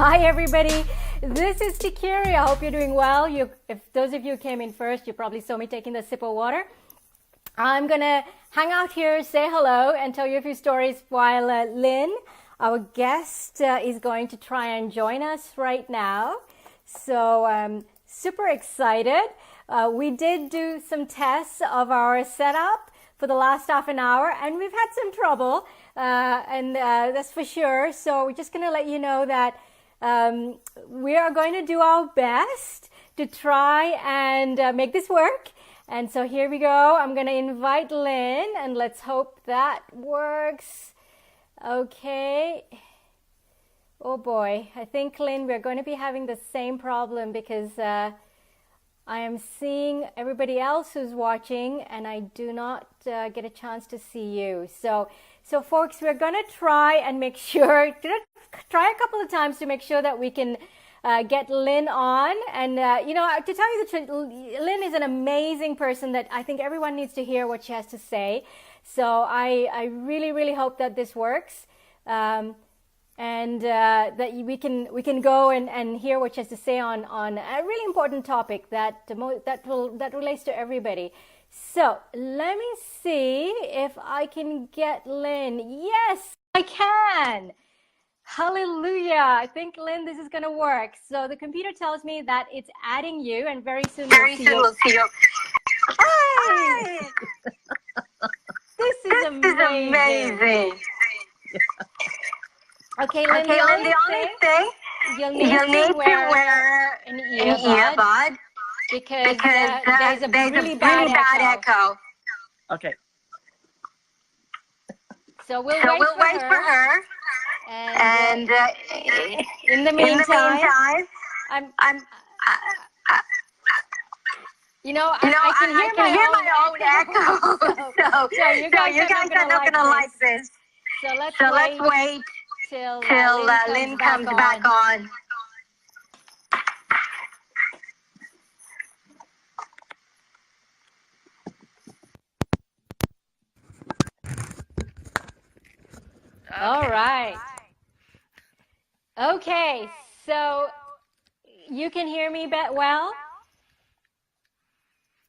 Hi, everybody. This is Tikiri. I hope you're doing well. If those of you who came in first, you probably saw me taking the sip of water. I'm going to hang out here, say hello, and tell you a few stories while Lynn, our guest, is going to try and join us right now. So I'm super excited. We did do some tests of our setup for the last half an hour, and we've had some trouble, and that's for sure. So we're just going to let you know that we are going to do our best to try and make this work. And so here we go. I'm going to invite Lynn, and let's hope that works. Okay. Oh boy, I think, Lynn, we're going to be having the same problem because I am seeing everybody else who's watching, and I do not get a chance to see you. So folks, we're going to try and make sure, try a couple of times to make sure that we can get Lynn on. And, to tell you the truth, Lynn is an amazing person that I think everyone needs to hear what she has to say. So I really, really hope that this works. And that we can go and hear what she has to say on a really important topic that relates to everybody. So let me see if I can get Lynn. Yes, I can. Hallelujah. I think, Lynn, this is going to work. So the computer tells me that it's adding you, and very soon we'll see you. Hi! This is amazing. Okay, Lynn, the only thing you'll need to wear an earbud because there's a really bad echo. Okay. So we'll wait for her. And in the meantime, I can hear my own echo. So you guys are not going to like this. So let's wait till Lynn comes back on. All right. Okay, so you can hear me well?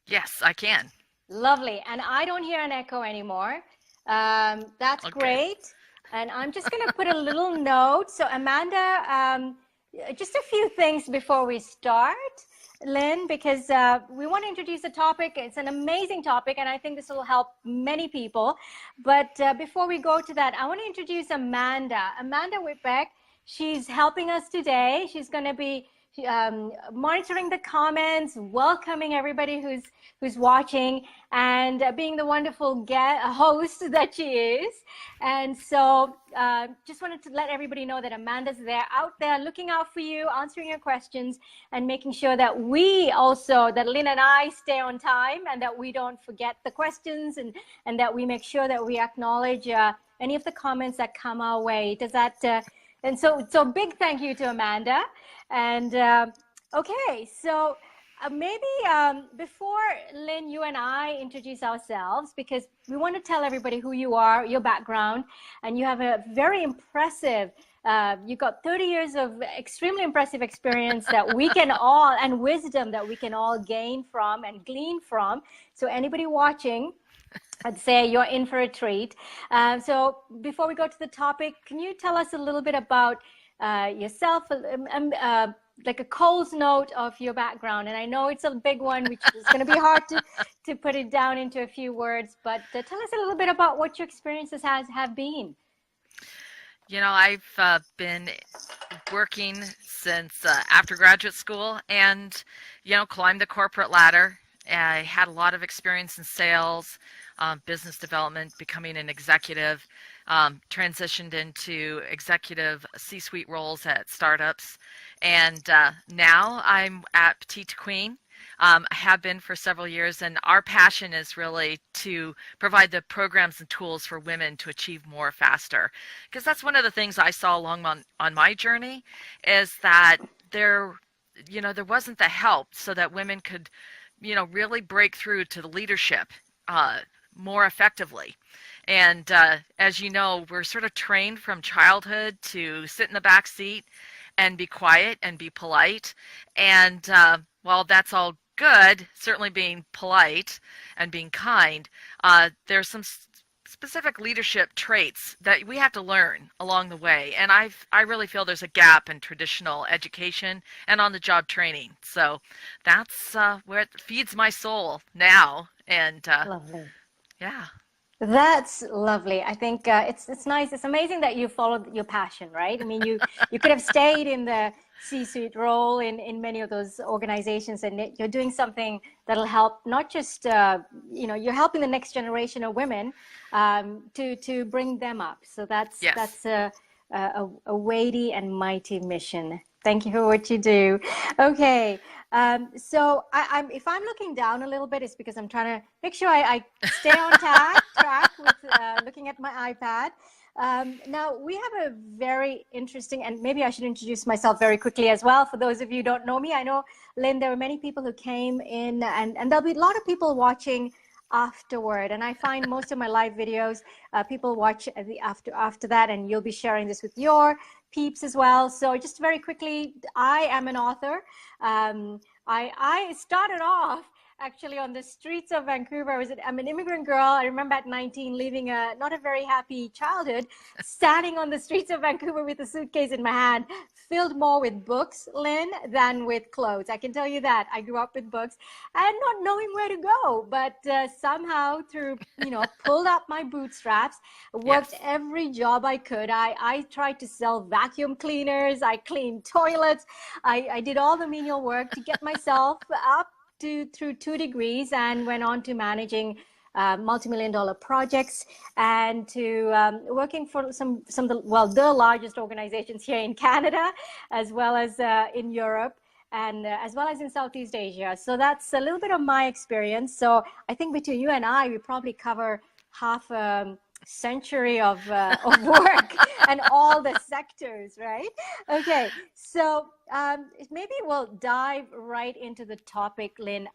Yes, I can. Lovely. And I don't hear an echo anymore. That's great. And I'm just going to put a little note. So Amanda, just a few things before we start, Lynn, because we want to introduce a topic. It's an amazing topic, and I think this will help many people. But before we go to that, I want to introduce Amanda. Amanda Whitbeck, she's helping us today. She's going to be monitoring the comments, welcoming everybody who's watching, and being the wonderful host that she is. And so just wanted to let everybody know that Amanda's out there looking out for you, answering your questions, and making sure that that Lynn and I stay on time, and that we don't forget the questions, and that we make sure that we acknowledge any of the comments that come our way. Does that and so big thank you to Amanda. And okay, so maybe before, Lynn, you and I introduce ourselves, because we want to tell everybody who you are, your background, and you have a very impressive, you got 30 years of extremely impressive experience that we can all, and wisdom that we can all gain from and glean from. So anybody watching, I'd say you're in for a treat. So before we go to the topic, can you tell us a little bit about yourself, like a Cole's note of your background? And I know it's a big one, which is going to be hard to put it down into a few words, but tell us a little bit about what your experiences have been. I've been working since after graduate school, and, climbed the corporate ladder. I had a lot of experience in sales, business development, becoming an executive, transitioned into executive C-suite roles at startups, and now I'm at Petite Queen. I have been for several years, and our passion is really to provide the programs and tools for women to achieve more faster, because that's one of the things I saw along on my journey, is that there wasn't the help so that women could really break through to the leadership more effectively. And as you know, we're sort of trained from childhood to sit in the back seat and be quiet and be polite. And while that's all good, certainly being polite and being kind, there's some specific leadership traits that we have to learn along the way. And I really feel there's a gap in traditional education and on-the-job training. So that's where it feeds my soul now. And Lovely. yeah. That's lovely. I think it's nice. It's amazing that you followed your passion, right? I mean, you could have stayed in the C-suite role in many of those organizations, and you're doing something that'll help not just you're helping the next generation of women to bring them up. So that's a weighty and mighty mission. Thank you for what you do. Okay. So if I'm looking down a little bit, it's because I'm trying to make sure I stay on track with looking at my iPad. Now, we have a very interesting, and maybe I should introduce myself very quickly as well. For those of you who don't know me, I know, Lynn, there are many people who came in, and there'll be a lot of people watching afterward. And I find most of my live videos, people watch after that, and you'll be sharing this with your peeps as well. So just very quickly, I am an author. I started off actually on the streets of Vancouver. I'm an immigrant girl. I remember at 19 leaving not a very happy childhood, standing on the streets of Vancouver with a suitcase in my hand, filled more with books, Lynn, than with clothes. I can tell you that. I grew up with books and not knowing where to go, but somehow through, pulled up my bootstraps, worked every job I could. I tried to sell vacuum cleaners. I cleaned toilets. I did all the menial work to get myself up through 2 degrees, and went on to managing multi-million-dollar projects and to working for the largest organizations here in Canada, as well as in Europe, and as well as in Southeast Asia. So that's a little bit of my experience. So I think between you and I, we probably cover half a century of work and all the sectors, right? Okay, so maybe we'll dive right into the topic, Lynn.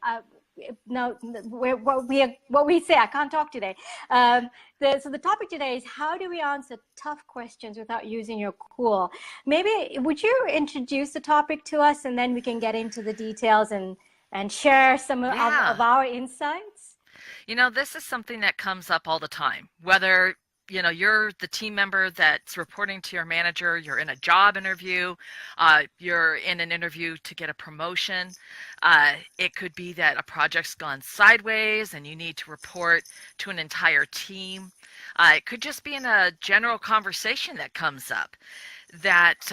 No, what we say, I can't talk today. So the topic today is, how do we answer tough questions without using your cool? Maybe would you introduce the topic to us, and then we can get into the details and share some of our insights? This is something that comes up all the time, whether, you're the team member that's reporting to your manager, you're in a job interview, you're in an interview to get a promotion. It could be that a project's gone sideways and you need to report to an entire team. It could just be in a general conversation that comes up that,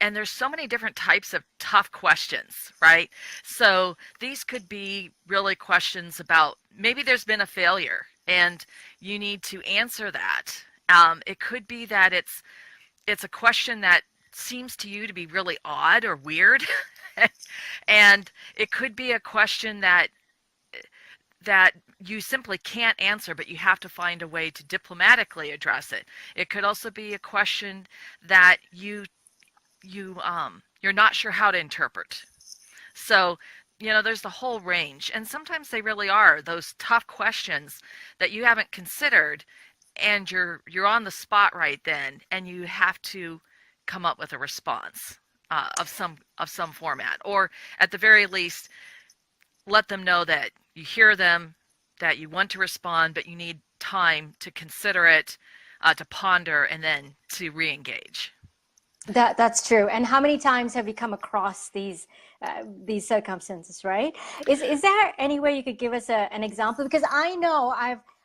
and there's so many different types of tough questions, right? So these could be really questions about, maybe there's been a failure and you need to answer that. It could be that it's a question that seems to you to be really odd or weird. And it could be a question that you simply can't answer, but you have to find a way to diplomatically address it. It could also be a question that you're not sure how to interpret. So, there's the whole range, and sometimes they really are those tough questions that you haven't considered, and you're on the spot right then, and you have to come up with a response of some format, or at the very least, let them know that you hear them, that you want to respond, but you need time to consider it, to ponder, and then to re-engage. That's true. And how many times have you come across these circumstances, right? Is there any way you could give us an example? Because I know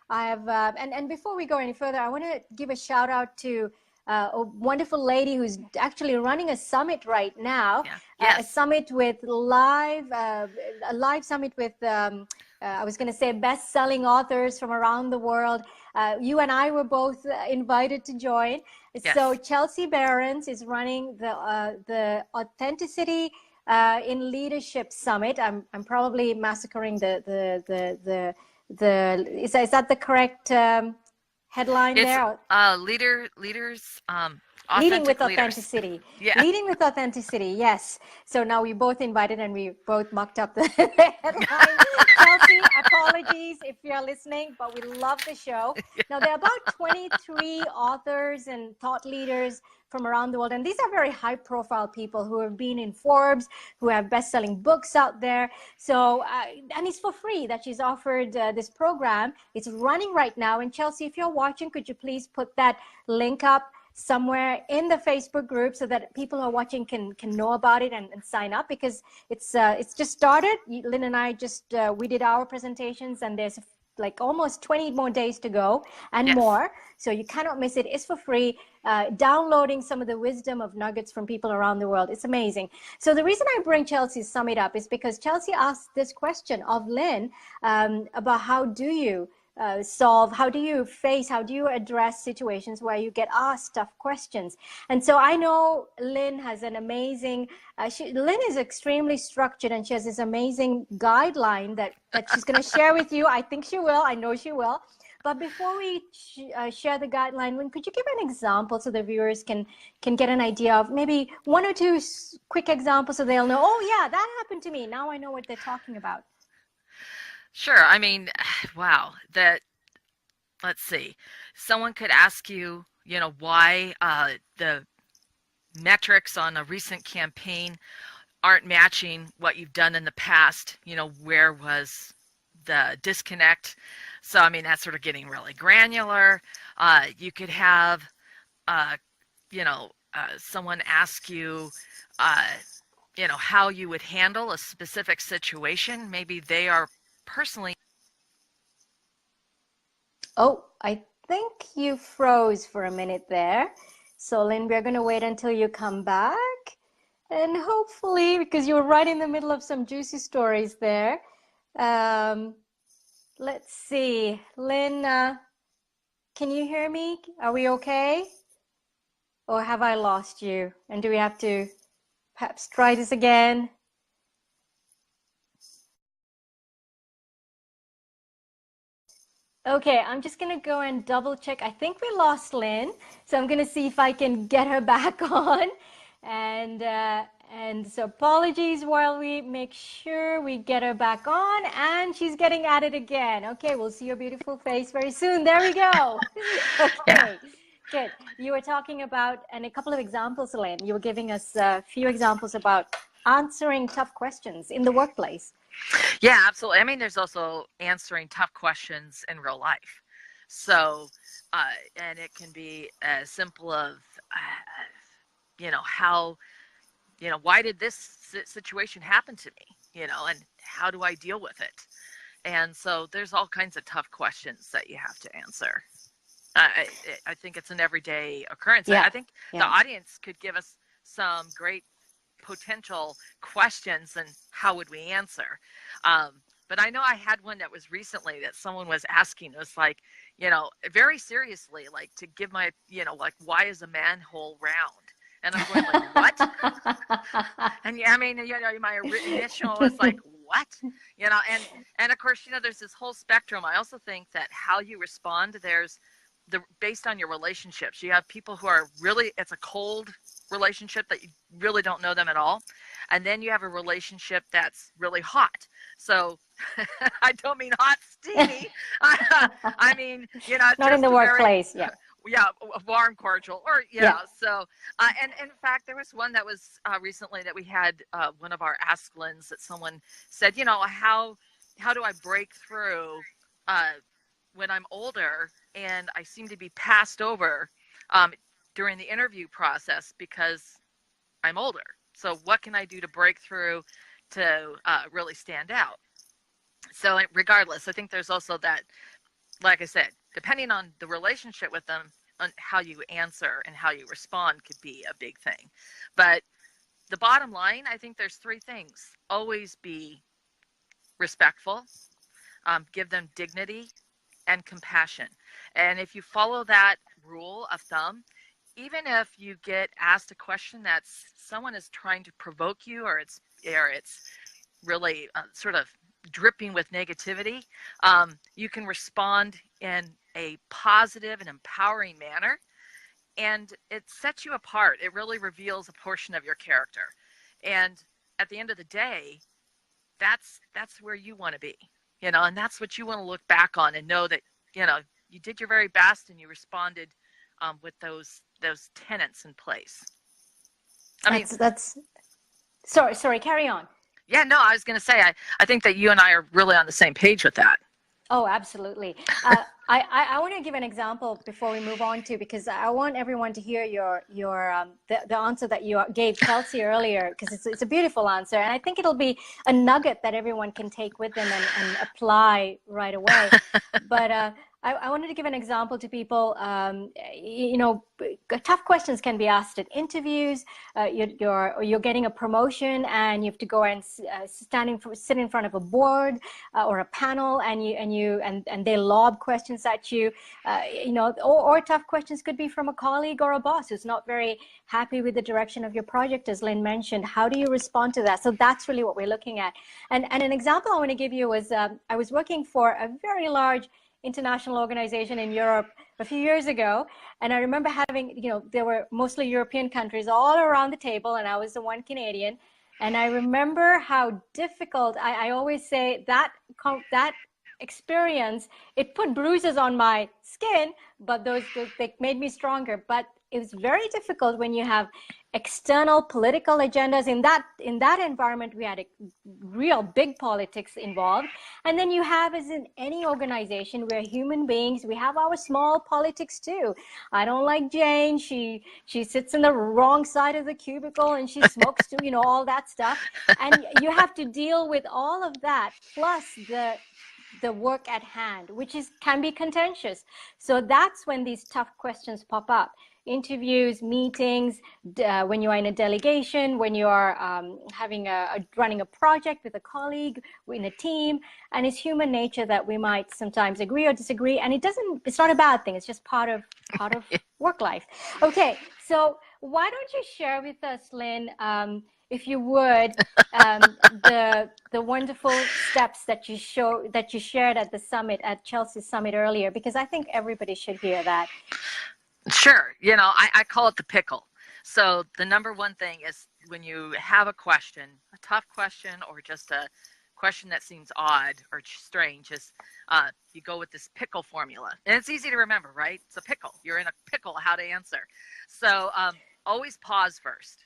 and before we go any further, I want to give a shout out to a wonderful lady who's actually running a summit right now. A summit with a live summit with I was going to say best-selling authors from around the world. You and I were both invited to join. Yes. So Chelsea Behrens is running the Authenticity in Leadership Summit. I'm probably massacring the is that the correct headline there? Leaders. Leading with Authenticity. Yeah. Leading with Authenticity, yes. So now we both invited and we both mucked up the headline Chelsea, apologies if you're listening, but we love the show. Now, there are about 23 authors and thought leaders from around the world, and these are very high-profile people who have been in Forbes, who have best-selling books out there. So, and it's for free that she's offered this program. It's running right now. And Chelsea, if you're watching, could you please put that link up somewhere in the Facebook group so that people who are watching can know about it and sign up, because it's just started. Lynn and I just we did our presentations, and there's like almost 20 more days to go and Yes. more. So you cannot miss it. It's for free. Downloading some of the wisdom of nuggets from people around the world. It's amazing. So the reason I bring Chelsea's summit up is because Chelsea asked this question of Lynn about how do you how do you address situations where you get asked tough questions. And so I know Lynn has an amazing, Lynn is extremely structured, and she has this amazing guideline that she's going to share with you. I think she will. I know she will. But before we share the guideline, Lynn, could you give an example so the viewers can get an idea of maybe one or two quick examples so they'll know, oh yeah, that happened to me. Now I know what they're talking about. Sure. I mean, wow. Let's see. Someone could ask you, why the metrics on a recent campaign aren't matching what you've done in the past. Where was the disconnect? So, I mean, that's sort of getting really granular. You could have, someone ask you, how you would handle a specific situation. Maybe they are personally. Oh, I think you froze for a minute there. So, Lynn, we're going to wait until you come back. And hopefully, because you were right in the middle of some juicy stories there. Let's see. Lynn, can you hear me? Are we okay? Or have I lost you? And do we have to perhaps try this again? Okay, I'm just going to go and double check. I think we lost Lynn, so I'm going to see if I can get her back on. And so apologies while we make sure we get her back on, and she's getting at it again. Okay, we'll see your beautiful face very soon. There we go. Okay, yeah. Good. You were talking about, and a couple of examples, Lynn. You were giving us a few examples about answering tough questions in the workplace. Yeah, absolutely. I mean, there's also answering tough questions in real life. So, and it can be as simple of, how, why did this situation happen to me, and how do I deal with it? And so there's all kinds of tough questions that you have to answer. I think it's an everyday occurrence. Yeah. I think the audience could give us some great potential questions and how would we answer. But I know I had one that was recently that someone was asking. It was like, very seriously, like to give my, like, why is a manhole round? And I'm going like, what? And yeah, I mean, my initial was like, what? And of course, there's this whole spectrum. I also think that how you respond, there's based on your relationships. You have people who are really, it's a cold relationship that you really don't know them at all. And then you have a relationship that's really hot. So I don't mean hot, steamy. I mean, not in the workplace. Yeah, warm, cordial, or So, and in fact, there was one that was recently that we had one of our Ask Lynn's that someone said, how do I break through when I'm older and I seem to be passed over during the interview process because I'm older. So what can I do to break through to really stand out? So regardless, I think there's also that, like I said, depending on the relationship with them, on how you answer and how you respond could be a big thing. But the bottom line, I think there's three things. Always be respectful, give them dignity and compassion. And if you follow that rule of thumb, even if you get asked a question that's someone is trying to provoke you, or it's really sort of dripping with negativity, you can respond in a positive and empowering manner, and it sets you apart. It really reveals a portion of your character. And at the end of the day, that's where you want to be. and that's what you want to look back on and know that, you did your very best and you responded with those tenets in place. That's sorry, carry on. Yeah, no, I was going to say, I think that you and I are really on the same page with that. Oh, absolutely. I want to give an example before we move on to, because I want everyone to hear the answer that you gave Chelsea earlier, because it's a beautiful answer, and I think it'll be a nugget that everyone can take with them and apply right away. But I wanted to give an example to people. Tough questions can be asked at interviews. You're getting a promotion and you have to go and sit in front of a board or a panel, and they lob questions at you. Or tough questions could be from a colleague or a boss who's not very happy with the direction of your project, as Lynn mentioned. How do you respond to that? So that's really what we're looking at. And an example I want to give you was I was working for a very large international organization in Europe a few years ago, and I remember having, there were mostly European countries all around the table, and I was the one Canadian, and I remember how difficult, I always say that experience, it put bruises on my skin, but they made me stronger. But it was very difficult when you have external political agendas. In that environment, we had a real big politics involved. And then you have, as in any organization, we're human beings, we have our small politics too. I don't like Jane, she sits in the wrong side of the cubicle and she smokes too, all that stuff. And you have to deal with all of that, plus the work at hand, which can be contentious. So that's when these tough questions pop up. Interviews, meetings, when you are in a delegation, when you are running a project with a colleague, in a team, and it's human nature that we might sometimes agree or disagree, and it's not a bad thing. It's just part of work life. Okay, so why don't you share with us, Lynn, if you would, the wonderful steps that you shared at the summit, at Chelsea's summit earlier, because I think everybody should hear that. Sure. I call it the pickle. So the number one thing is, when you have a question, a tough question, or just a question that seems odd or strange, is you go with this pickle formula. And it's easy to remember, right? It's a pickle. You're in a pickle, how to answer. So always pause first.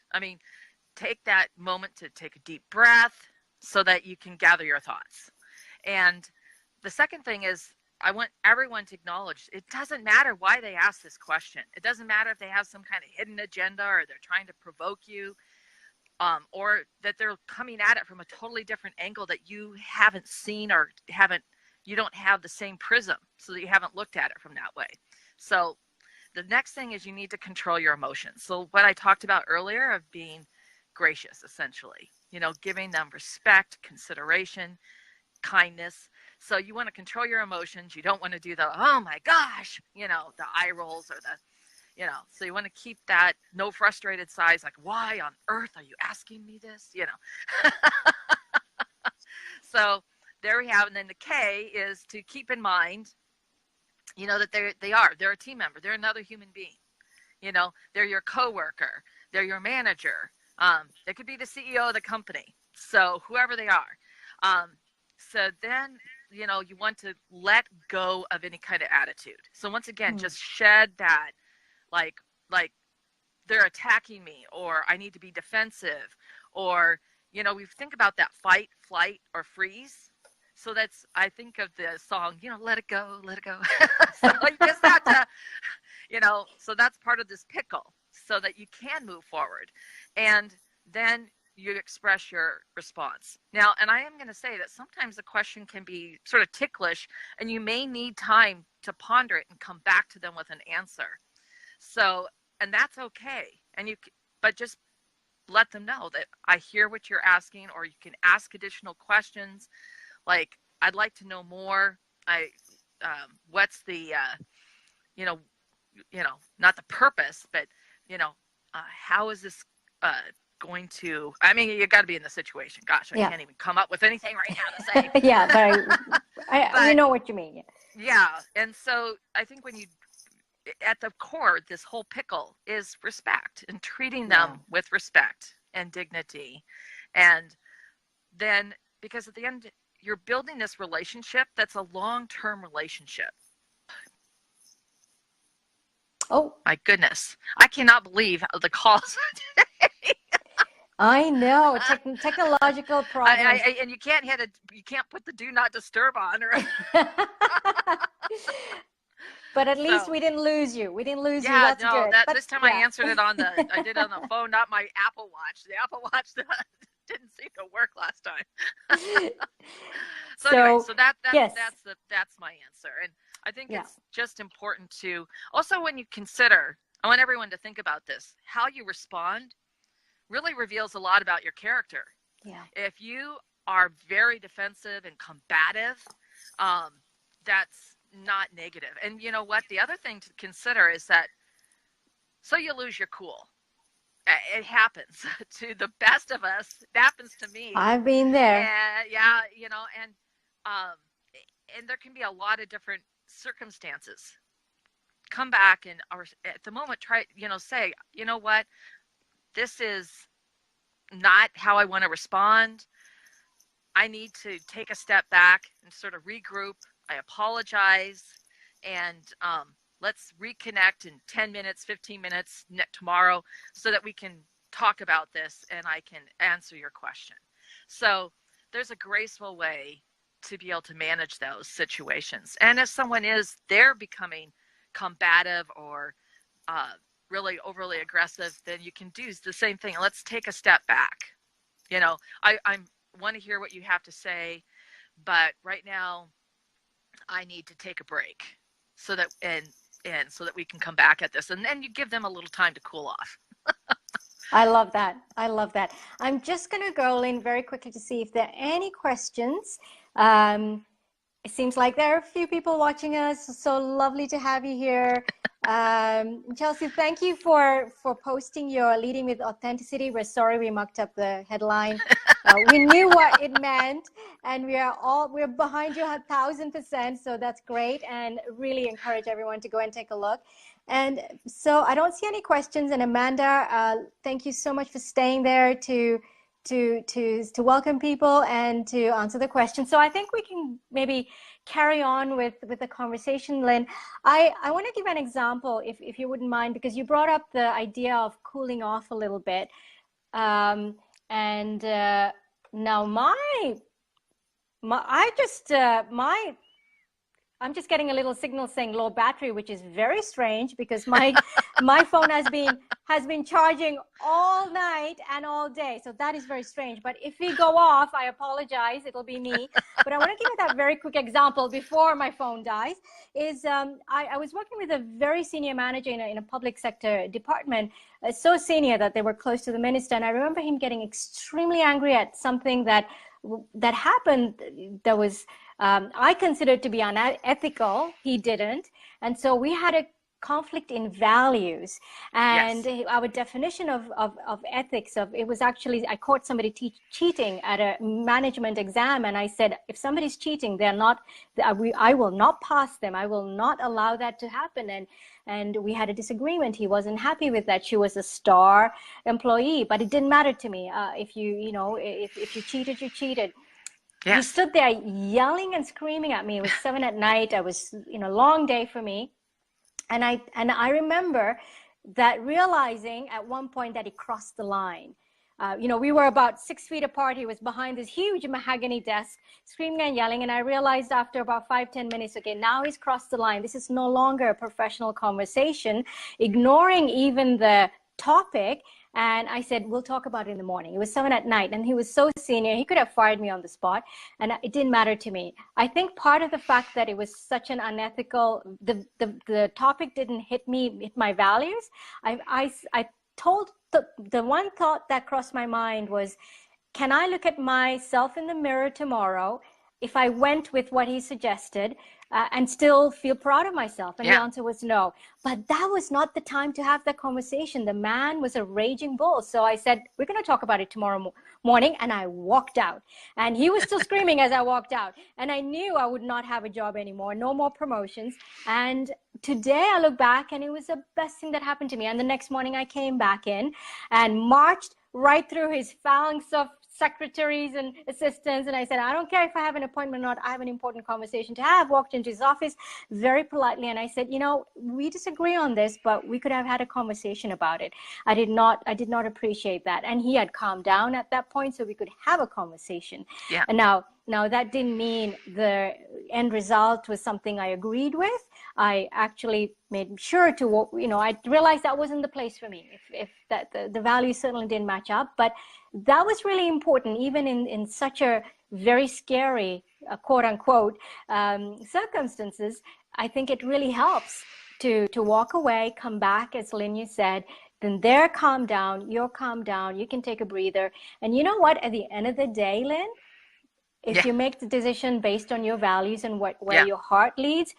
Take that moment to take a deep breath so that you can gather your thoughts. And the second thing is, I want everyone to acknowledge it doesn't matter why they ask this question. It doesn't matter if they have some kind of hidden agenda, or they're trying to provoke you, or that they're coming at it from a totally different angle that you haven't seen, or you don't have the same prism, so that you haven't looked at it from that way. So the next thing is, you need to control your emotions. So what I talked about earlier of being gracious, essentially, giving them respect, consideration, kindness. So you want to control your emotions. You don't want to do the, oh my gosh, the eye rolls, or so you want to keep that no frustrated sighs, like, why on earth are you asking me this? So there we have. And then the K is to keep in mind, that they're a team member. They're another human being. They're your coworker. They're your manager. They could be the CEO of the company. So whoever they are. So then, you want to let go of any kind of attitude. So once again, just shed that, like they're attacking me, or I need to be defensive, or, we think about that fight, flight, or freeze. So I think of the song, let it go, let it go. So you just have to, so that's part of this pickle, so that you can move forward. And then you express your response. Now, and I am going to say that sometimes the question can be sort of ticklish, and you may need time to ponder it and come back to them with an answer. So, and that's okay. But just let them know that I hear what you're asking, or you can ask additional questions. Like, I'd like to know more. What's the, not the purpose, but, how is this, going to, you got to be in the situation. Gosh, I can't even come up with anything right now to say. Yeah, but I know what you mean. Yeah. And so I think at the core, this whole pickle is respect, and treating them with respect and dignity. And then, because at the end, you're building this relationship that's a long-term relationship. Oh, my goodness. I cannot believe the calls today. I know. Technological problems. And you can't put the do not disturb on. Or But at least So, we didn't lose you. We didn't lose you. yeah, That's no, good. But this time yeah. I answered it I did it on the phone, not my Apple Watch. The Apple Watch didn't seem to work last time. So anyway, so yes. that's my answer. And I think Yeah. it's just important to also, when you consider, I want everyone to think about this. How you respond really reveals a lot about your character. Yeah. If you are very defensive and combative, that's not negative. And you know what? The other thing to consider is that, so you lose your cool. It happens to the best of us. It happens to me. I've been there. And yeah, and there can be a lot of different circumstances. Come back and, or at the moment, try, say, you know what? This is not how I want to respond. I need to take a step back and sort of regroup. I apologize, and let's reconnect in 10 minutes, 15 minutes tomorrow so that we can talk about this and I can answer your question. So there's a graceful way to be able to manage those situations. And if someone they're becoming combative or really overly aggressive, then you can do the same thing. Let's take a step back. I want to hear what you have to say, but right now I need to take a break so that so that we can come back at this. And then you give them a little time to cool off. I love that. I love that. I'm just going to go, Lynn, very quickly to see if there are any questions. It seems like there are a few people watching us. So lovely to have you here. Chelsea, thank you for posting your Leading with Authenticity. We're sorry we mucked up the headline. We knew what it meant, and we're behind you 1,000%. So that's great, and really encourage everyone to go and take a look. And so I don't see any questions. And Amanda, thank you so much for staying there to welcome people and to answer the questions. So I think we can maybe carry on with the conversation, Lynn. I want to give an example, if you wouldn't mind, because you brought up the idea of cooling off a little bit. Now I'm just getting a little signal saying low battery, which is very strange because my phone has been charging all night and all day. So that is very strange. But if we go off, I apologize. It'll be me. But I want to give you that very quick example before my phone dies. I was working with a very senior manager in a public sector department, so senior that they were close to the minister. And I remember him getting extremely angry at something that happened that was I considered to be unethical. He didn't. And so we had a conflict in values. And yes, our definition of ethics, it was actually, I caught somebody cheating at a management exam. And I said, if somebody's cheating, I will not pass them. I will not allow that to happen. And we had a disagreement. He wasn't happy with that. She was a star employee, but it didn't matter to me. If you cheated, you cheated. Yes. He stood there yelling and screaming at me. It was 7 at night. I was, long day for me. And I remember that realizing at one point that he crossed the line. We were about 6 feet apart. He was behind this huge mahogany desk, screaming and yelling. And I realized after about 5-10 minutes, okay, now he's crossed the line. This is no longer a professional conversation, ignoring even the topic. And I said, we'll talk about it in the morning. It was 7 at night, and he was so senior, he could have fired me on the spot, and it didn't matter to me. I think part of the fact that it was such an unethical, the topic didn't hit my values. I told the one thought that crossed my mind was, can I look at myself in the mirror tomorrow if I went with what he suggested and still feel proud of myself? And the answer was no. But that was not the time to have that conversation. The man was a raging bull. So I said, we're going to talk about it tomorrow morning. And I walked out. And he was still screaming as I walked out. And I knew I would not have a job anymore, no more promotions. And today I look back and it was the best thing that happened to me. And the next morning I came back in and marched right through his phalanx of secretaries and assistants. And I said, I don't care if I have an appointment or not. I have an important conversation to have. Walked into his office very politely. And I said, we disagree on this, but we could have had a conversation about it. I did not appreciate that. And he had calmed down at that point, so we could have a conversation. Yeah. And now that didn't mean the end result was something I agreed with. I actually made sure to, I realized that wasn't the place for me. If that the values certainly didn't match up, but that was really important, even in such a very scary, quote unquote, circumstances. I think it really helps to walk away, come back, as Lynn, you said, then they're calmed down, you're calmed down, you can take a breather. And you know what, at the end of the day, Lynn, if you make the decision based on your values and where your heart leads,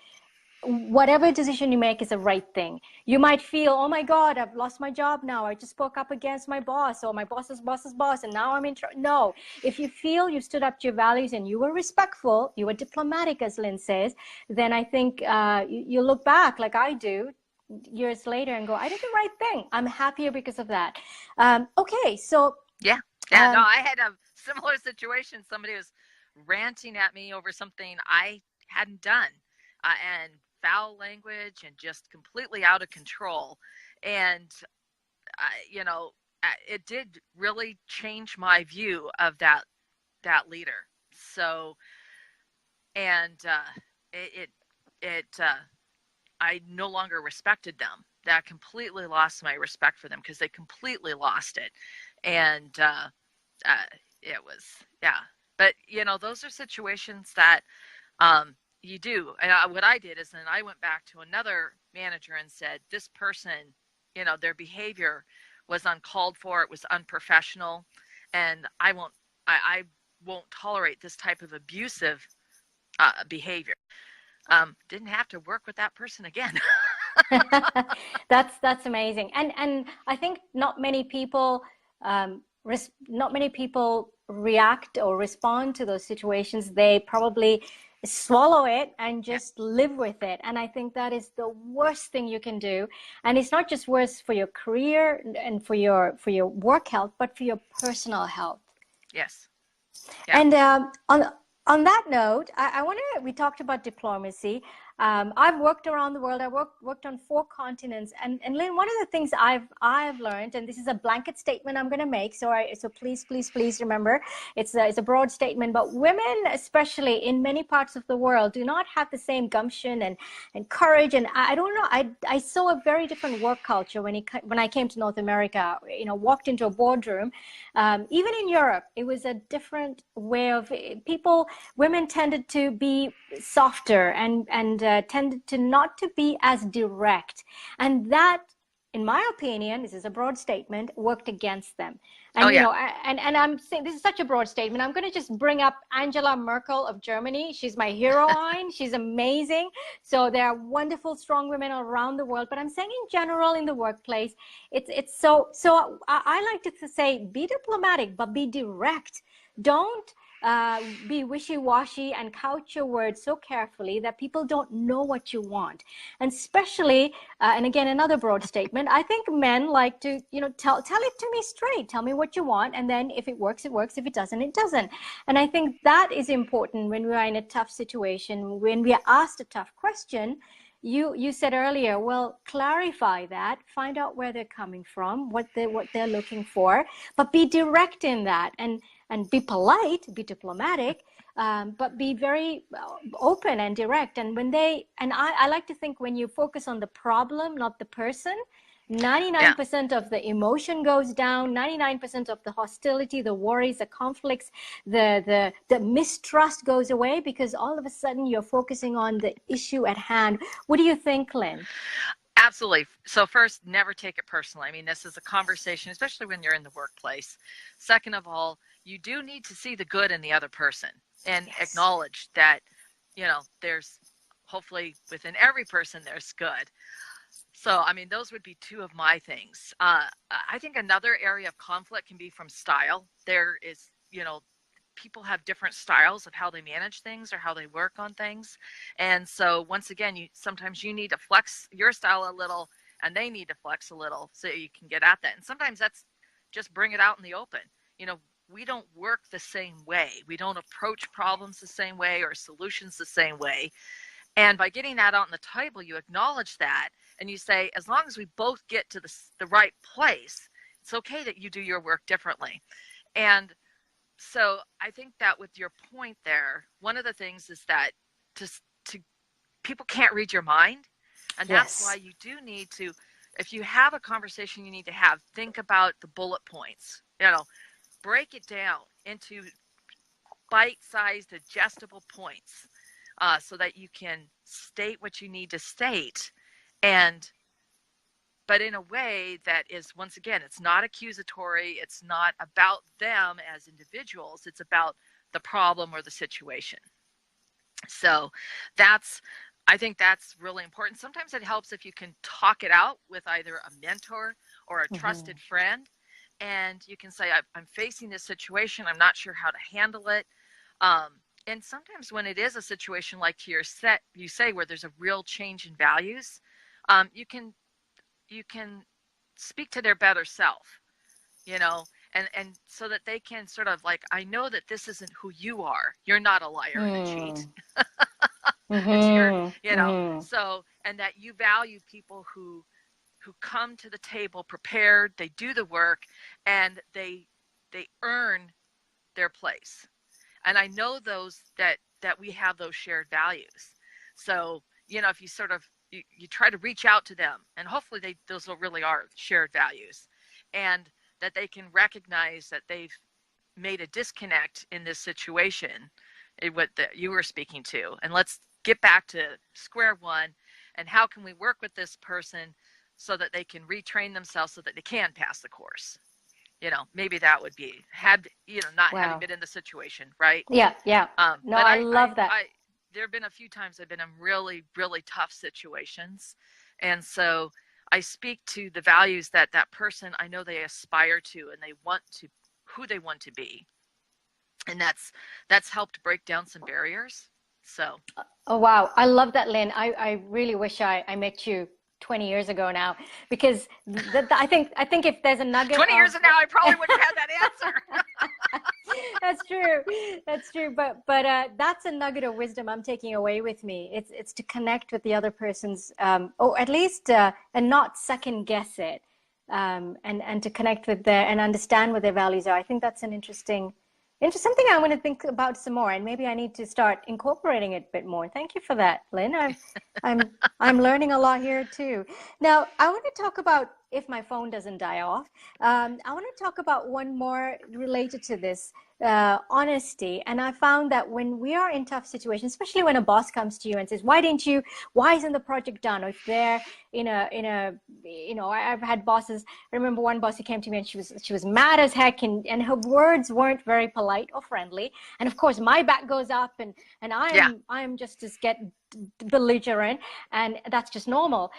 whatever decision you make is the right thing. You might feel, oh my God, I've lost my job now. I just spoke up against my boss or my boss's boss's boss, and now I'm in trouble. No, if you feel you stood up to your values and you were respectful, you were diplomatic, as Lynn says, then I think you look back like I do years later and go, I did the right thing. I'm happier because of that. Okay, so. No, I had a similar situation. Somebody was ranting at me over something I hadn't done, and foul language and just completely out of control. And, it did really change my view of that leader. So, and I no longer respected them. That completely lost my respect for them because they completely lost it. And it was, But, those are situations that you do. And what I did is then I went back to another manager and said, this person, their behavior was uncalled for. It was unprofessional. And I won't tolerate this type of abusive behavior. Didn't have to work with that person again. That's amazing. And I think not many people react or respond to those situations. They probably swallow it and just live with it. And I think that is the worst thing you can do. And it's not just worse for your career and for your work health, but for your personal health. Yes. Yeah. And on that note, we talked about diplomacy. I've worked around the world. I worked on 4 continents. And Lynn, one of the things I've learned, and this is a blanket statement I'm going to make, so please remember, it's a broad statement, but women, especially in many parts of the world, do not have the same gumption and courage. And I don't know, I saw a very different work culture when I came to North America. Walked into a boardroom. Even in Europe, it was a different way of women tended to be softer and tended to not to be as direct, and that, in my opinion, this is a broad statement, worked against them. And and I'm saying this is such a broad statement. I'm going to just bring up Angela Merkel of Germany. She's my heroine. She's amazing. So there are wonderful, strong women around the world. But I'm saying in general in the workplace, it's so. I like to say, be diplomatic, but be direct. Don't be wishy-washy and couch your words so carefully that people don't know what you want. And especially, and again, another broad statement, I think men like to, tell it to me straight. Tell me what you want. And then if it works, it works. If it doesn't, it doesn't. And I think that is important when we're in a tough situation, when we are asked a tough question. You said earlier, well, clarify that, find out where they're coming from, what they're looking for, but be direct in that, and be polite, be diplomatic, but be very open and direct. And I like to think when you focus on the problem, not the person, 99% of the emotion goes down, 99% of the hostility, the worries, the conflicts, the mistrust goes away, because all of a sudden you're focusing on the issue at hand. What do you think, Lynn? Absolutely. So first, never take it personally. I mean, this is a conversation, especially when you're in the workplace. Second of all, you do need to see the good in the other person and acknowledge that, there's hopefully within every person there's good. So, I mean, those would be 2 of my things. I think another area of conflict can be from style. There is, people have different styles of how they manage things or how they work on things. And so once again, sometimes you need to flex your style a little and they need to flex a little so you can get at that. And sometimes that's just bring it out in the open. we don't work the same way. We don't approach problems the same way or solutions the same way. And by getting that out on the table, you acknowledge that and you say, as long as we both get to the right place, it's okay that you do your work differently. And so I think that with your point there, one of the things is that to people can't read your mind. And that's why you do need to, if you have a conversation you need to have, think about the bullet points, break it down into bite-sized, digestible points so that you can state what you need to state, but in a way that is, once again, it's not accusatory. It's not about them as individuals. It's about the problem or the situation. So I think that's really important. Sometimes it helps if you can talk it out with either a mentor or a trusted friend. And you can say, I'm facing this situation. I'm not sure how to handle it. And sometimes when it is a situation like you say, where there's a real change in values, you can speak to their better self, and so that they can sort of like, I know that this isn't who you are. You're not a liar and a cheat. So, and that you value people who come to the table prepared, they do the work, and they earn their place. And I know those that we have those shared values. So, if you sort of, you try to reach out to them, and hopefully those really are shared values, and that they can recognize that they've made a disconnect in this situation, what that you were speaking to. And let's get back to square one. And how can we work with this person so that they can retrain themselves so that they can pass the course? Maybe that would be not having been in the situation, right? Yeah. No, I love that. There have been a few times I've been in really, really tough situations. And so I speak to the values that person, I know they aspire to, and they want to, who they want to be. And that's helped break down some barriers. So. Oh, wow. I love that, Lynn. I really wish I met you 20 years ago now, because I think if there's a nugget 20 years ago, I probably wouldn't have had that answer. That's true. But that's a nugget of wisdom I'm taking away with me. It's to connect with the other person's, or at least, and not second guess it, and to connect with and understand what their values are. I think that's an interesting something I want to think about some more, and maybe I need to start incorporating it a bit more. Thank you for that, Lynn. I'm learning a lot here too. Now, I want to talk about, if my phone doesn't die off, I want to talk about one more related to this, honesty. And I found that when we are in tough situations, especially when a boss comes to you and says, why isn't the project done? Or if they're I've had bosses. I remember one boss who came to me and she was mad as heck, and her words weren't very polite or friendly. And of course my back goes up, and I'm just as belligerent, and that's just normal.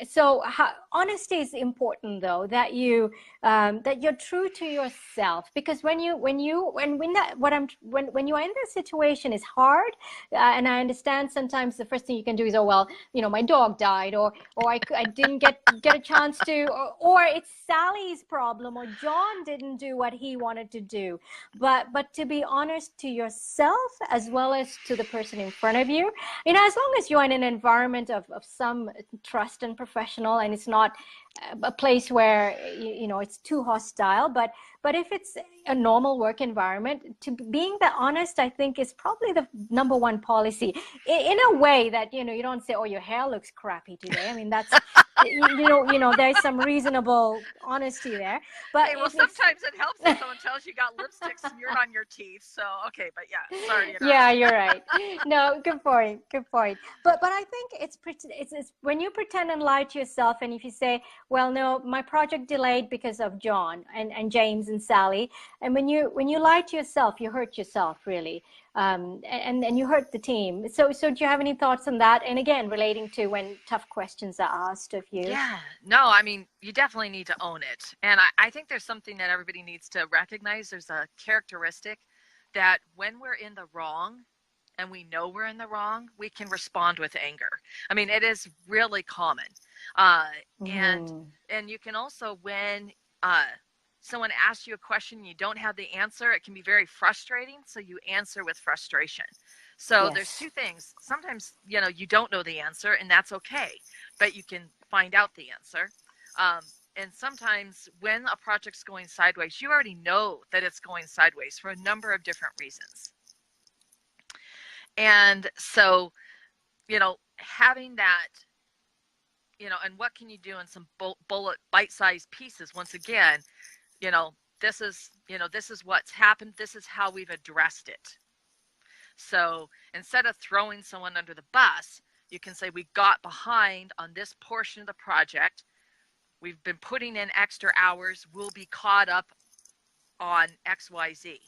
So honesty is important, though, that you're true to yourself, because when you are in that situation is hard, and I understand sometimes the first thing you can do is, my dog died, or I didn't get a chance to, or it's Sally's problem, or John didn't do what he wanted to do. But to be honest to yourself as well as to the person in front of you, as long as you're in an environment of some trust and professional, and it's not a place where it's too hostile, but if it's a normal work environment, to being that honest, I think, is probably the number one policy, in a way that you don't say, oh, your hair looks crappy today. I mean, that's there's some reasonable honesty there. But sometimes it helps if someone tells you got lipstick smeared on your teeth. So okay, but yeah, sorry. Yeah, you're right. No, good point. But I think it's when you pretend and lie to yourself, and if you say, well, no, my project delayed because of John and James and Sally, and when you lie to yourself, you hurt yourself, really. And you hurt the team. So do you have any thoughts on that? And again, relating to when tough questions are asked of you. Yeah, no, I mean, you definitely need to own it. And I think there's something that everybody needs to recognize. There's a characteristic that when we're in the wrong, and we know we're in the wrong, we can respond with anger. I mean, it is really common. And you can also, when someone asks you a question and you don't have the answer, it can be very frustrating. So you answer with frustration. So there's Yes. two things. Sometimes, you don't know the answer, and that's okay, but you can find out the answer. And sometimes when a project's going sideways, you already know that it's going sideways for a number of different reasons. And so, having that, and what can you do in some bullet bite-sized pieces? Once again, this is what's happened. This is how we've addressed it. So instead of throwing someone under the bus, you can say, we got behind on this portion of the project. We've been putting in extra hours. We'll be caught up on XYZ.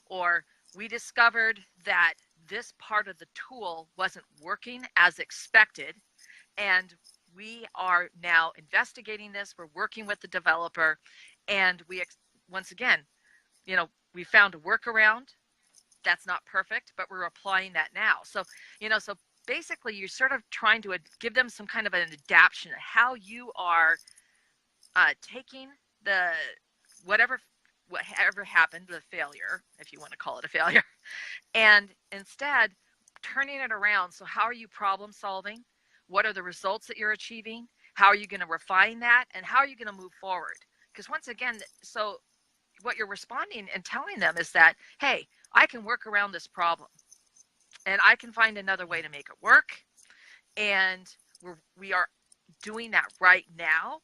Or we discovered that this part of the tool wasn't working as expected, and we are now investigating this. We're working with the developer, and once again, we found a workaround. That's not perfect, but we're applying that now. So, so basically you're sort of trying to give them some kind of an adaptation of how you are taking whatever happened, the failure, if you want to call it a failure, and instead turning it around. So how are you problem solving? What are the results that you're achieving? How are you going to refine that? And how are you going to move forward? Because once again, so what you're responding and telling them is that, hey, I can work around this problem, and I can find another way to make it work. And we are doing that right now.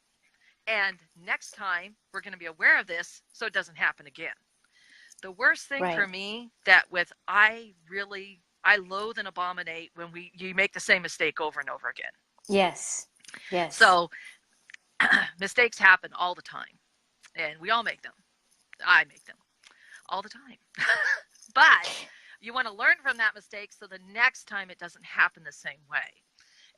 And next time we're going to be aware of this so it doesn't happen again. The worst thing for me that I loathe and abominate when you make the same mistake over and over again. Yes. Yes. So mistakes happen all the time, and we all make them. I make them all the time. But you want to learn from that mistake so the next time it doesn't happen the same way.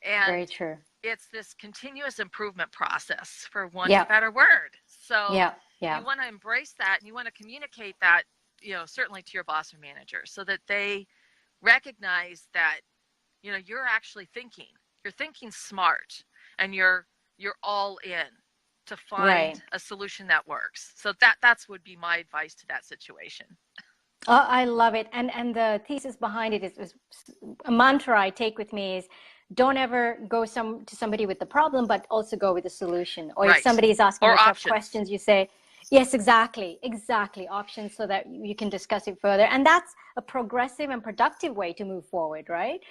And very true. It's this continuous improvement process, for want of a better word. So you want to embrace that, and you want to communicate that, certainly to your boss or manager, so that they recognize that, you're actually thinking. You're thinking smart, and you're all in to find a solution that works. So that's would be my advice to that situation. Oh, I love it. And the thesis behind it is a mantra I take with me is, don't ever go to somebody with the problem, but also go with the solution. Or if somebody is asking you tough questions, you say, yes, exactly, options, so that you can discuss it further. And that's a progressive and productive way to move forward, right?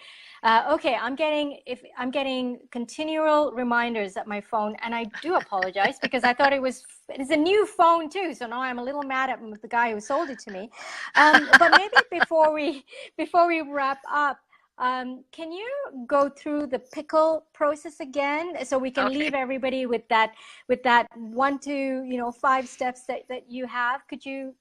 Okay, I'm getting continual reminders at my phone, and I do apologize because I thought it's a new phone too, so now I'm a little mad at the guy who sold it to me. But maybe before we wrap up, can you go through the pickle process again, so we can leave everybody with that 1 to 5 steps that you have? Could you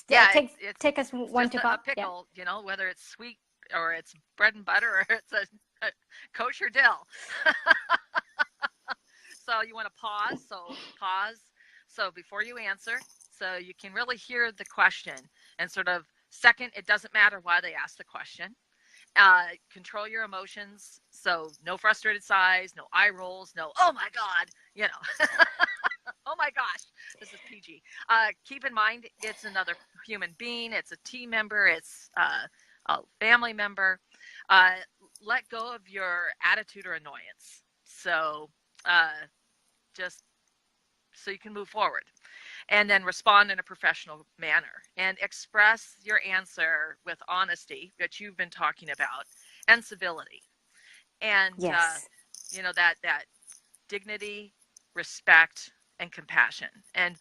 take us 1 to 5? A pickle, whether it's sweet or it's bread and butter or it's a kosher dill. So you want to pause. So before you answer, so you can really hear the question, and sort of second, it doesn't matter why they asked the question. Control your emotions. So no frustrated sighs, no eye rolls, no, oh my God, oh my gosh, this is PG. Keep in mind, it's another human being. It's a team member. It's a family member. Let go of your attitude or annoyance. So just so you can move forward. And then respond in a professional manner, and express your answer with honesty that you've been talking about, and civility. And, that dignity, respect, and compassion. And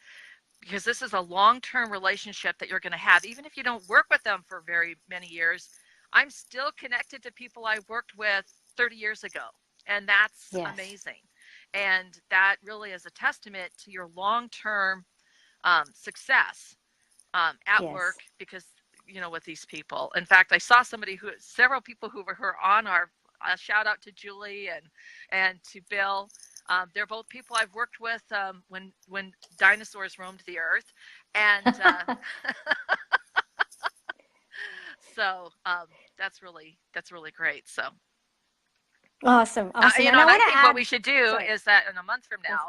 because this is a long-term relationship that you're going to have, even if you don't work with them for very many years, I'm still connected to people I worked with 30 years ago. And that's amazing. And that really is a testament to your long-term success at work, because with these people. In fact, I saw several people who were on our shout out to Julie and to Bill. They're both people I've worked with when dinosaurs roamed the earth, and so that's really great. So awesome. and I think what we should do is that in a month from now,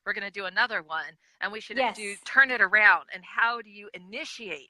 we're going to do another one, and we should Yes. turn it around. And how do you initiate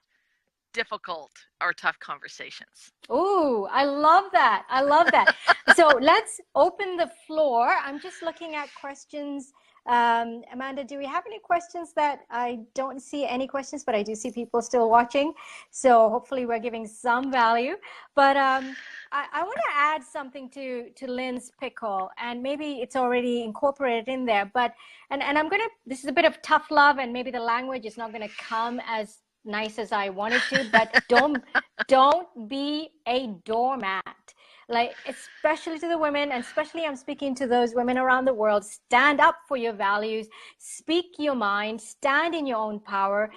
difficult or tough conversations? Ooh, I love that. I love that. So let's open the floor. I'm just looking at questions. Amanda, do we have any questions? That I don't see any questions, but I do see people still watching. So hopefully we're giving some value. But I want to add something to Lynn's pickle, and maybe it's already incorporated in there. But and I'm gonna. This is a bit of tough love, and maybe the language is not going to come as nice as I wanted to, but don't be a doormat. Like, especially to the women, and especially I'm speaking to those women around the world. Stand up for your values, speak your mind, stand in your own power.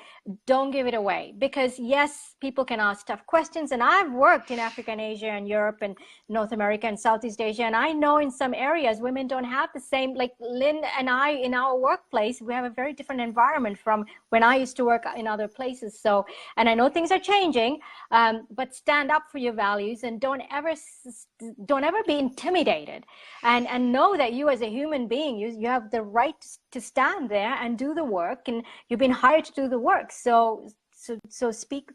Don't give it away, because yes, people can ask tough questions, and I've worked in Africa and Asia and Europe and North America and Southeast Asia, and I know in some areas women don't have the same, like Lynn and I in our workplace, we have a very different environment from when I used to work in other places. So, and I know things are changing, but stand up for your values, and don't ever be intimidated, and know that you as a human being, you have the right to stand there and do the work, and you've been hired to do the work. So speak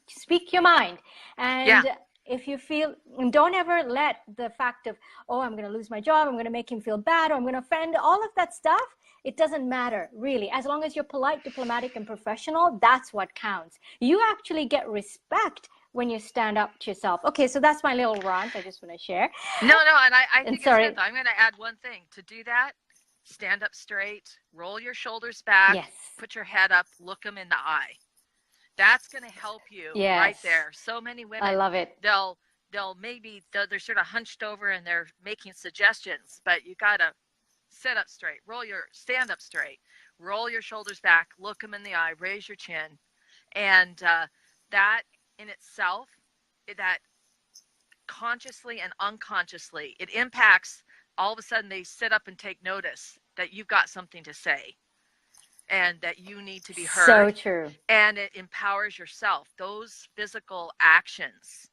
your mind. And Yeah. if you feel, don't ever let the fact of, oh, I'm going to lose my job, I'm going to make him feel bad, or I'm going to offend, all of that stuff, it doesn't matter really. As long as you're polite, diplomatic, and professional, that's what counts. You actually get respect when you stand up to yourself. Okay, so that's my little rant I just want to share. No, and I think sorry. it's good. I'm going to add one thing. To do that, stand up straight, roll your shoulders back, Yes. put your head up, look them in the eye. That's going to help you right there. So many women, I love it. They're sort of hunched over and they're making suggestions, but you got to stand up straight, roll your shoulders back, look them in the eye, raise your chin. And that in itself, that consciously and unconsciously, it impacts, all of a sudden they sit up and take notice that you've got something to say and that you need to be heard. So true. And it empowers yourself. Those physical actions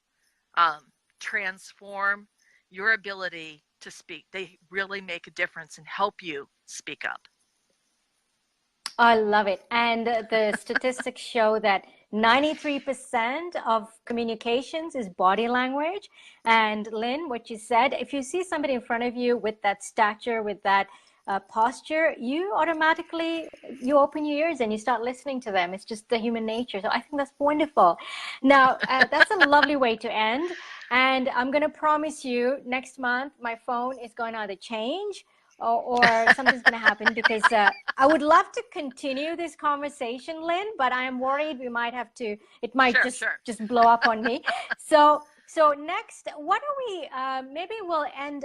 transform your ability to speak. They really make a difference and help you speak up. I love it. And the statistics show that 93% of communications is body language. And Lynn, what you said, if you see somebody in front of you with that stature, with that posture, you automatically, you open your ears and you start listening to them. It's just the human nature. So I think that's wonderful. Now, that's a lovely way to end. And I'm going to promise you next month, my phone is going to either change or something's going to happen, because I would love to continue this conversation, Lynn, but I am worried we might have to, it might just blow up on me. So next, what are we, maybe we'll end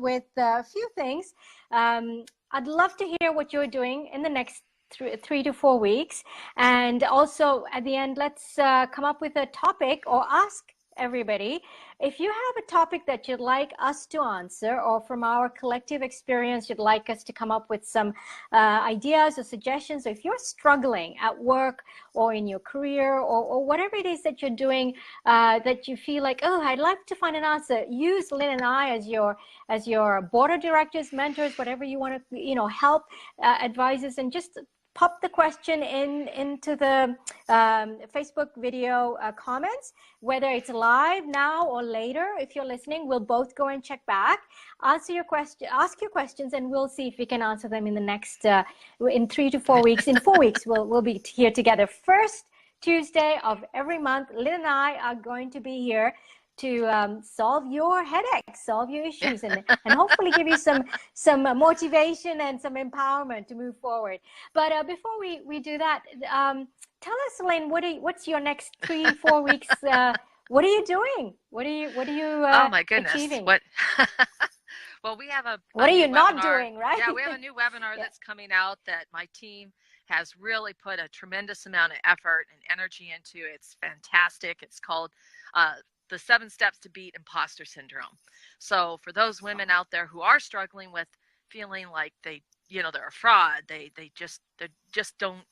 with a few things. I'd love to hear what you're doing in the next 3 to 4 weeks. And also at the end, let's come up with a topic, or ask everybody, if you have a topic that you'd like us to answer, or from our collective experience you'd like us to come up with some ideas or suggestions, or if you're struggling at work or in your career, or whatever it is that you're doing, that you feel like, oh, I'd like to find an answer, use Lynn and I as your board of directors, mentors, whatever you want to, help, advisors, and just pop the question into the Facebook video comments, whether it's live now or later. If you're listening, we'll both go and check back, ask your questions, and we'll see if we can answer them in the next in 3 to 4 weeks. In 4 weeks, we'll be here together. First Tuesday of every month, Lynn and I are going to be here to solve your headaches, solve your issues, and hopefully give you some motivation and some empowerment to move forward. But before we do that, tell us, Lynn, what's your next 3-4 weeks? What are you doing? What are you oh my goodness, achieving? What? Well, we have what are you not webinar. doing, right? Yeah, we have a new webinar that's coming out that my team has really put a tremendous amount of effort and energy into. It's fantastic. It's called the 7 Steps to Beat Imposter Syndrome. So for those women out there who are struggling with feeling like they're a fraud, they just don't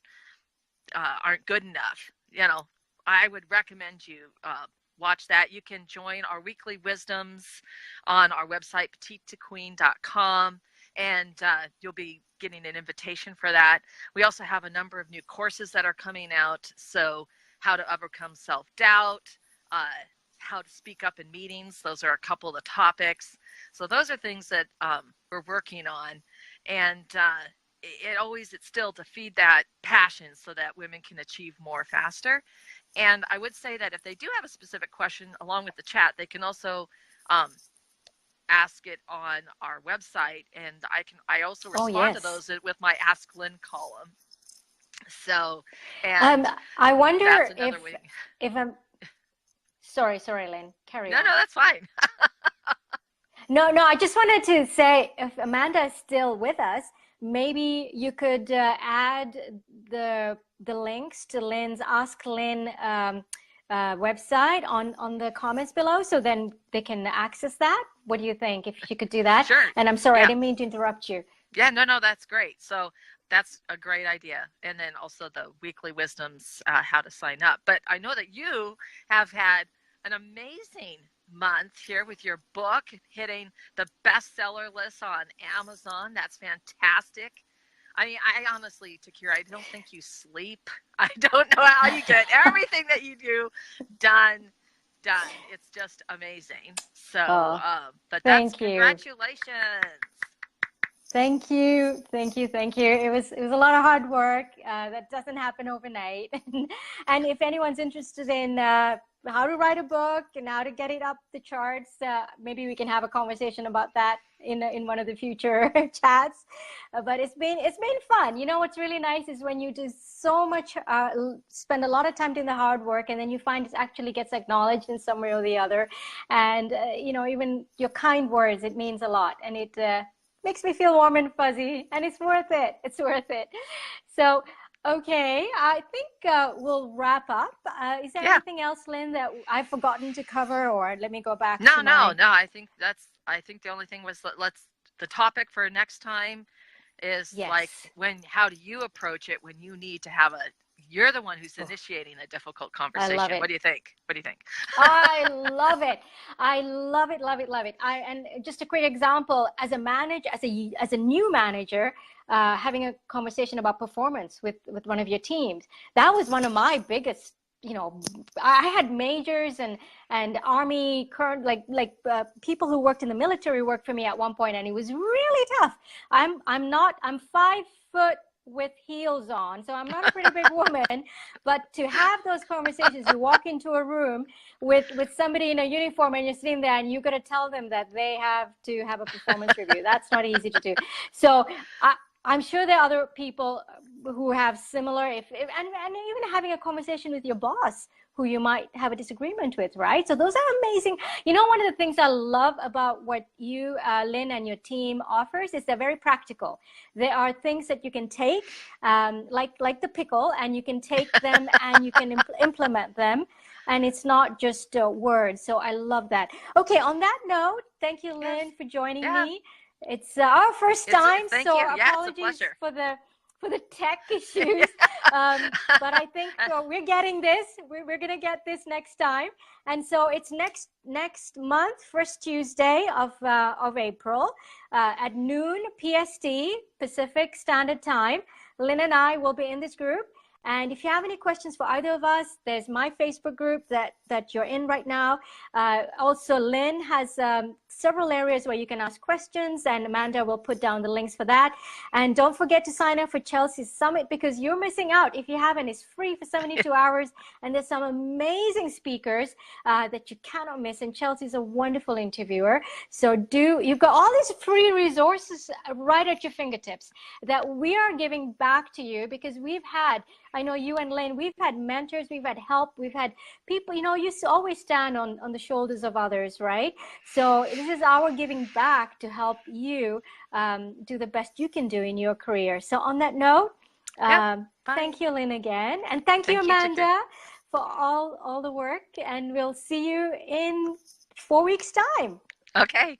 aren't good enough, I would recommend you watch that. You can join our weekly wisdoms on our website, petitetoqueen.com, and you'll be getting an invitation for that. We also have a number of new courses that are coming out. So how to overcome self-doubt, how to speak up in meetings. Those are a couple of the topics. So those are things that we're working on. And it's still to feed that passion so that women can achieve more faster. And I would say that if they do have a specific question along with the chat, they can also ask it on our website, and I also respond to those with my Ask Lynn column. So, and I wonder that's another way. if I'm sorry, Lynn, carry on. No, that's fine. No, I just wanted to say, if Amanda is still with us, maybe you could add the links to Lynn's Ask Lynn website on the comments below, so then they can access that. What do you think, if you could do that? Sure. And I'm sorry, I didn't mean to interrupt you. Yeah, no, that's great. So that's a great idea. And then also the weekly wisdoms, how to sign up. But I know that you have had an amazing month here with your book hitting the bestseller list on Amazon. That's fantastic. I mean, I honestly, Tikiri, I don't think you sleep. I don't know how you get everything that you do done. It's just amazing. So, but that's congratulations. Thank you. It was a lot of hard work. That doesn't happen overnight. And if anyone's interested in how to write a book and how to get it up the charts, maybe we can have a conversation about that in one of the future chats. But it's been fun. You know, what's really nice is when you do so much, spend a lot of time doing the hard work, and then you find it actually gets acknowledged in some way or the other. And you know, even your kind words, it means a lot, and it makes me feel warm and fuzzy, and it's worth it. It's worth it. So, okay, I think we'll wrap up. Is there anything else, Lynn, that I've forgotten to cover, or let me go back? No. I think the only thing was the topic for next time is like how do you approach it when you need to have you're the one who's initiating a difficult conversation. I love it. What do you think? I love it. And just a quick example, as a manager, as a new manager, having a conversation about performance with one of your teams, that was one of my biggest. You know, I had majors and Army current people who worked in the military worked for me at one point, and it was really tough. I'm 5 foot with heels on, so I'm not a pretty big woman, but to have those conversations, you walk into a room with somebody in a uniform, and you're sitting there and you got to tell them that they have to have a performance review. That's not easy to do. So I'm sure there are other people who have similar, and even having a conversation with your boss who you might have a disagreement with, right? So those are amazing. You know, one of the things I love about what you, Lynn, and your team offers is they're very practical. There are things that you can take, like the pickle, and you can take them and you can implement them. And it's not just words. So I love that. Okay, on that note, thank you, Lynn, for joining me. It's our first time, so apologies for the tech issues. But I think we're getting this. We're going to get this next time. And so it's next month, first Tuesday of April at noon PST, Pacific Standard Time. Lynn and I will be in this group. And if you have any questions for either of us, there's my Facebook group that you're in right now. Also, Lynn has several areas where you can ask questions, and Amanda will put down the links for that. And don't forget to sign up for Chelsea's Summit, because you're missing out if you haven't. It's free for 72 hours, and there's some amazing speakers that you cannot miss. And Chelsea's a wonderful interviewer. So you've got all these free resources right at your fingertips that we are giving back to you, because we've had, I know you and Lynn, we've had mentors, we've had help, we've had people, you know, you always stand on the shoulders of others, right? So this is our giving back to help you do the best you can do in your career. So on that note, thank you, Lynn, again. And thank you, Amanda, for all the work. And we'll see you in 4 weeks' time. Okay.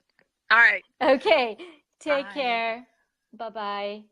All right. Okay. Take care. Bye-bye.